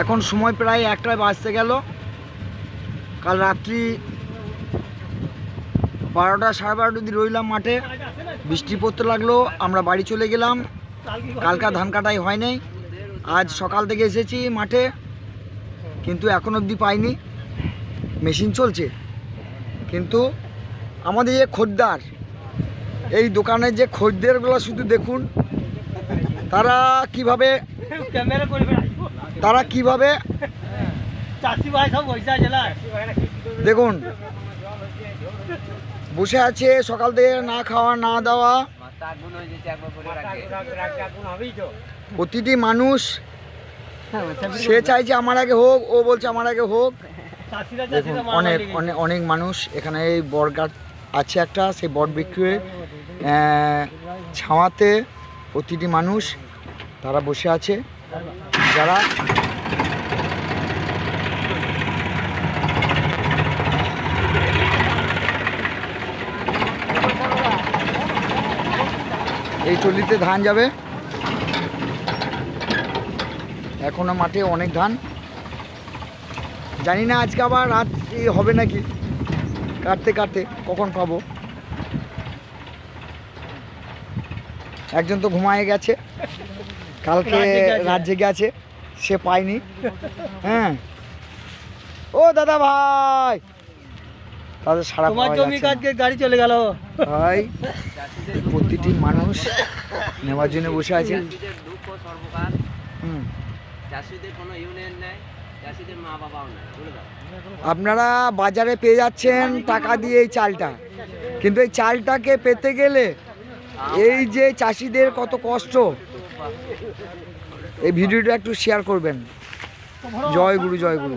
এখন সময় প্রায় 1টা বাজতে গেল। কাল রাত্রি 12টা সাড়ে 12টা অবধি রইলাম মাঠে, বৃষ্টি পড়তে লাগলো, আমরা বাড়ি চলে গেলাম। কালকা ধান কাটাই হয় নাই, আজ সকাল থেকে এসেছি মাঠে, কিন্তু এখন অবধি পাইনি। মেশিন চলছে, কিন্তু আমাদের যে খদ্দের, এই দোকানের যে খদ্দেরগুলো শুধু দেখুন, তারা কিভাবে দেখুন বসে আছে, সকাল থেকে না খাওয়া না দাওয়া। প্রতিটি মানুষ সে চাইছে আমার আগে হোক, ও বলছে আমার আগে হোক। দেখুন অনেক অনেক অনেক মানুষ এখানে, এই বটগাছ আছে একটা, সেই বট বিক্রি ছাওয়াতে প্রতিটি মানুষ তারা বসে আছে। যারা এই টলিতে ধান যাবে, এখনো মাঠে অনেক ধান, জানি না আজকে আবার রাত হবে নাকি, কাটতে কাটতে কখন পাবো। একজন তো ঘুমায় গেছে, কালকে রাত জেগে আছে, সে পায়নি। হ্যাঁ ও দাদা ভাই, তাদের সারা গাড়ি চলে গেল ভাই। প্রতিটি মানুষ নেওয়ার জন্য বসে আছে। আপনারা বাজারে পেয়ে যাচ্ছেন টাকা দিয়ে এই চালটা, কিন্তু এই চালটাকে পেতে গেলে এই যে চাষিদের কত কষ্ট, এই ভিডিওটা একটু শেয়ার করবেন। জয় গুরু, জয় গুরু।